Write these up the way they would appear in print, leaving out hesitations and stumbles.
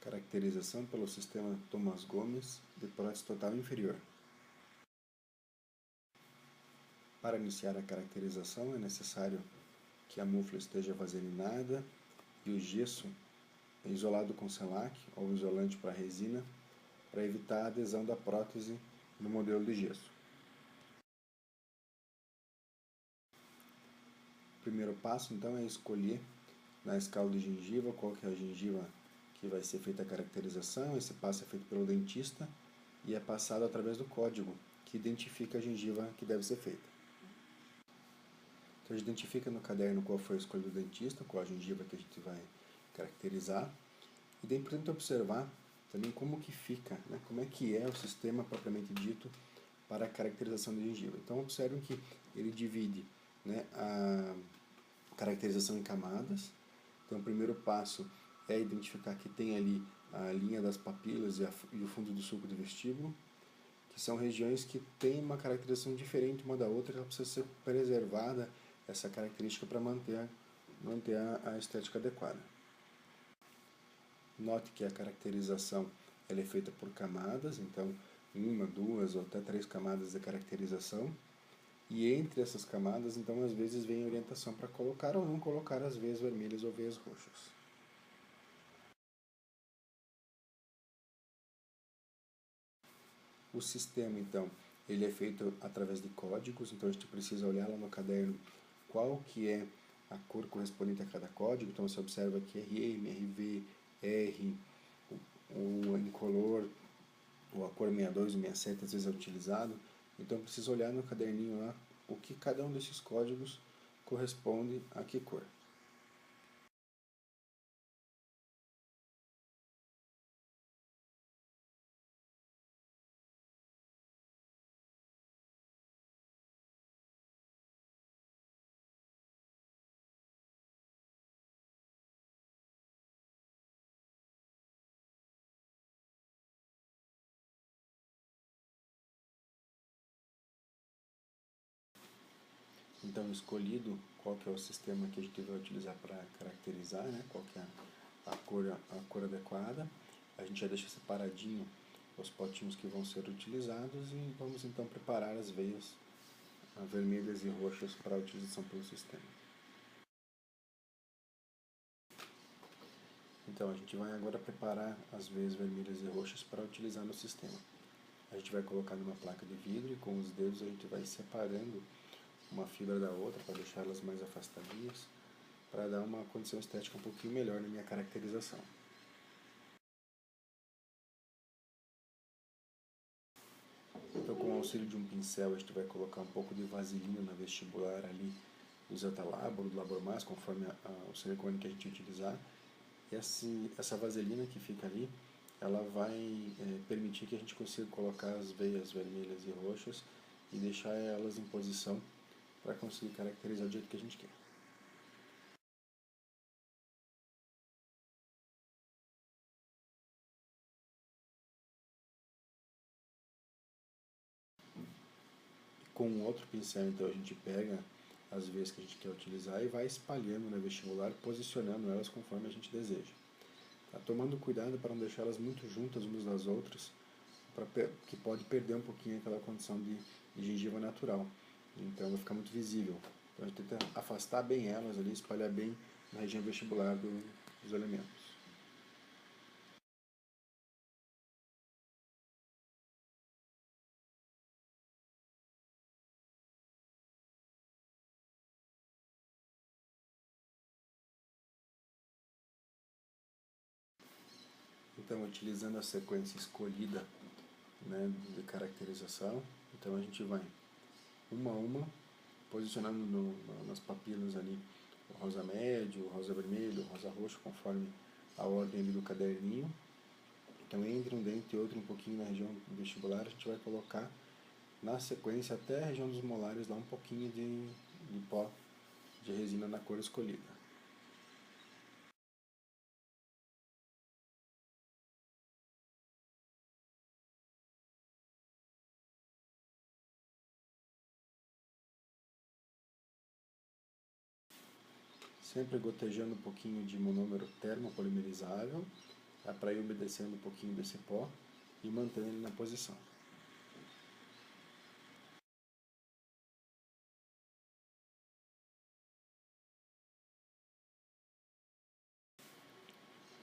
Caracterização pelo sistema Thomas Gomes de prótese total inferior. Para iniciar a caracterização é necessário que a mufla esteja vaselinada e o gesso isolado com Celac ou isolante para resina para evitar a adesão da prótese no modelo de gesso. O primeiro passo então é escolher na escala de gengiva qual que é a gengiva que vai ser feita a caracterização. Esse passo é feito pelo dentista e é passado através do código que identifica a gengiva que deve ser feita. Então a gente identifica no caderno qual foi a escolha do dentista, qual a gengiva que a gente vai caracterizar. E daí é importante observar também como que fica, né, como é que é o sistema propriamente dito para a caracterização da gengiva. Então observem que ele divide, né, a caracterização em camadas. Então o primeiro passo é identificar que tem ali a linha das papilas e o fundo do sulco do vestíbulo, que são regiões que têm uma caracterização diferente uma da outra, ela precisa ser preservada, essa característica, para manter a estética adequada. Note que a caracterização ela é feita por camadas, então uma, duas ou até 3 camadas de caracterização, e entre essas camadas, então, às vezes vem orientação para colocar ou não colocar as veias vermelhas ou veias roxas. O sistema, então, ele é feito através de códigos, então a gente precisa olhar lá no caderno qual que é a cor correspondente a cada código. Então você observa que RM, RV, R, o incolor, ou a cor 62 ou 67 às vezes é utilizado. Então eu preciso olhar no caderninho lá o que cada um desses códigos corresponde a que cor. Então, escolhido qual que é o sistema que a gente vai utilizar para caracterizar, né, qual que é a cor adequada, a gente já deixa separadinho os potinhos que vão ser utilizados e vamos então preparar as veias vermelhas e roxas para a utilização pelo sistema. Então, a gente vai agora preparar as veias vermelhas e roxas para utilizar no sistema. A gente vai colocar numa placa de vidro e com os dedos a gente vai separando uma fibra da outra para deixá-las mais afastadinhas, para dar uma condição estética um pouquinho melhor na minha caracterização. Então, com o auxílio de um pincel, a gente vai colocar um pouco de vaselina na vestibular ali do Zetalab ou do Labormaz, conforme o silicone que a gente utilizar. E essa vaselina que fica ali, ela vai permitir que a gente consiga colocar as veias vermelhas e roxas e deixar elas em posição para conseguir caracterizar do jeito que a gente quer. Com outro pincel, então, a gente pega as veias que a gente quer utilizar e vai espalhando na vestibular, posicionando elas conforme a gente deseja. Tá? Tomando cuidado para não deixá-las muito juntas umas das outras, que pode perder um pouquinho aquela condição de gengiva natural. Então vai ficar muito visível. Então a gente tenta afastar bem elas ali, espalhar bem na região vestibular dos elementos. Então, utilizando a sequência escolhida, né, de caracterização, então a gente vai uma a uma, posicionando nas papilas ali o rosa médio, o rosa vermelho, o rosa roxo, conforme a ordem ali do caderninho. Então, entre um dente e outro, um pouquinho na região vestibular, a gente vai colocar na sequência até a região dos molares lá um pouquinho de pó de resina na cor escolhida. Sempre gotejando um pouquinho de monômero termopolimerizável tá? Para ir umedecendo um pouquinho desse pó e mantendo ele na posição.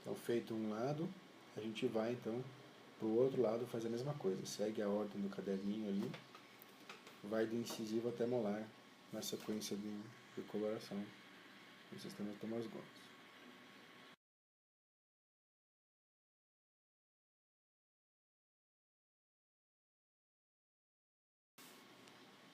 Então, feito um lado, a gente vai então para o outro lado fazer a mesma coisa. Segue a ordem do caderninho ali, vai do incisivo até molar na sequência de coloração do sistema Thomas Gomes.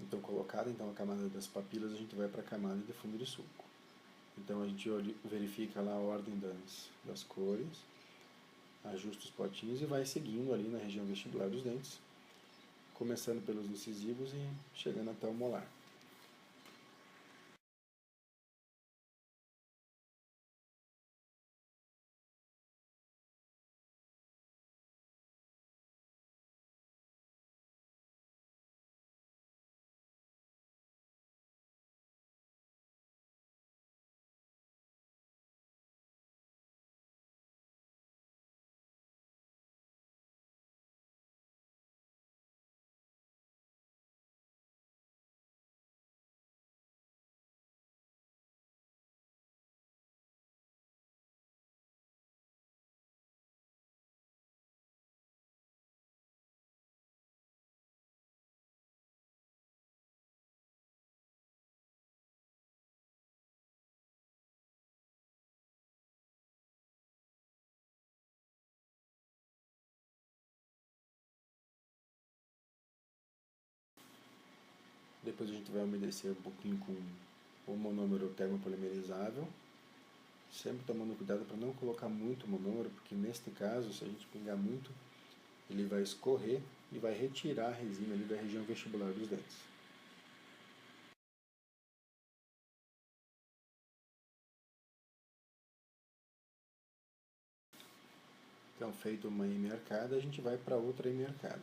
Então, colocada então a camada das papilas, a gente vai para a camada de fundo de sulco. Então, a gente verifica lá a ordem das cores, ajusta os potinhos e vai seguindo ali na região vestibular dos dentes, começando pelos incisivos e chegando até o molar. Depois a gente vai umedecer um pouquinho com o monômero termopolimerizável, sempre tomando cuidado para não colocar muito monômero, porque neste caso, se a gente pingar muito, ele vai escorrer e vai retirar a resina ali da região vestibular dos dentes. Então, feito uma M arcada, a gente vai para outra M arcada.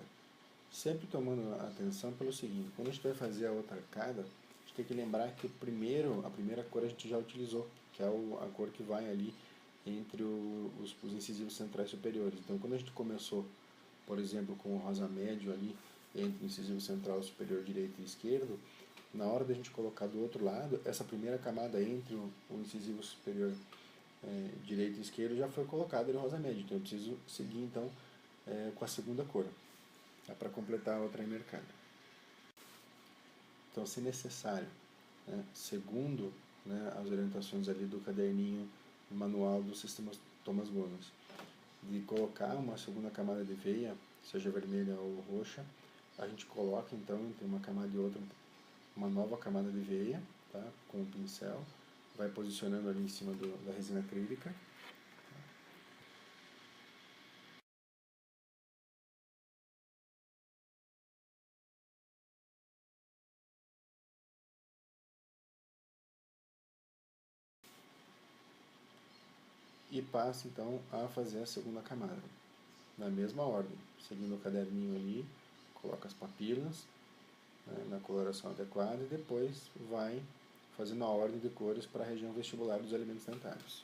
Sempre tomando atenção pelo seguinte, quando a gente vai fazer a outra arcada, a gente tem que lembrar que a primeira cor a gente já utilizou, que é a cor que vai ali entre os incisivos centrais superiores. Então, quando a gente começou, por exemplo, com o rosa médio ali, entre o incisivo central superior direito e esquerdo, na hora da gente colocar do outro lado, essa primeira camada entre o incisivo superior direito e esquerdo já foi colocada em rosa médio. Então, eu preciso seguir então com a segunda cor, para completar a outra emercada. Então, se necessário, né, segundo, né, as orientações ali do caderninho manual do sistema Thomas Gomes, de colocar uma segunda camada de veia, seja vermelha ou roxa, a gente coloca então entre uma camada e outra uma nova camada de veia, tá, com o pincel, vai posicionando ali em cima da resina acrílica. E passa então a fazer a segunda camada, na mesma ordem, seguindo o caderninho ali, coloca as papilas, né, na coloração adequada e depois vai fazendo a ordem de cores para a região vestibular dos elementos dentários.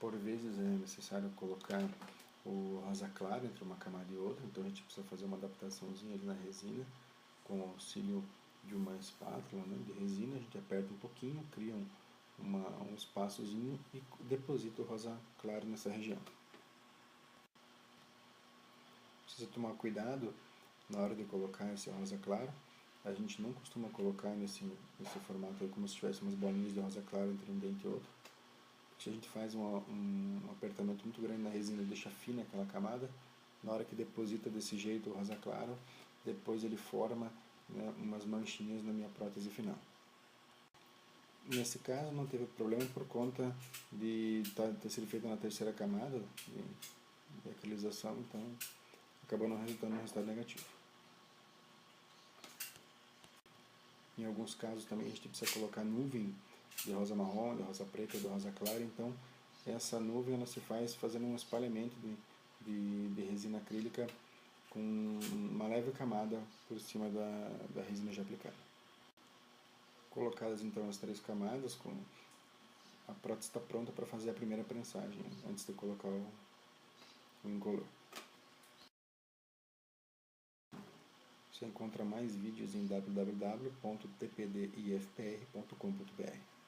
Por vezes é necessário colocar o rosa claro entre uma camada e outra, então a gente precisa fazer uma adaptaçãozinha ali na resina com o auxílio de uma espátula, né, de resina. A gente aperta um pouquinho, cria um espaçozinho e deposita o rosa claro nessa região. Precisa tomar cuidado na hora de colocar esse rosa claro. A gente não costuma colocar nesse formato aí como se tivesse umas bolinhas de rosa claro entre um dente e outro. Se a gente faz um apertamento muito grande na resina e deixa fina aquela camada, na hora que deposita desse jeito o rosa claro, depois ele forma, né, umas manchinhas na minha prótese final. Nesse caso não teve problema por conta de ter sido feita na terceira camada de acrylização, então acabou não resultando em resultado negativo. Em alguns casos também a gente precisa colocar nuvem de rosa marrom, de rosa preta, de rosa clara, então essa nuvem ela se faz fazendo um espalhamento de resina acrílica com uma leve camada por cima da resina já aplicada. Colocadas então as 3 camadas, a prótese está pronta para fazer a primeira prensagem, antes de colocar o incolor. Você encontra mais vídeos em www.tpdifpr.com.br.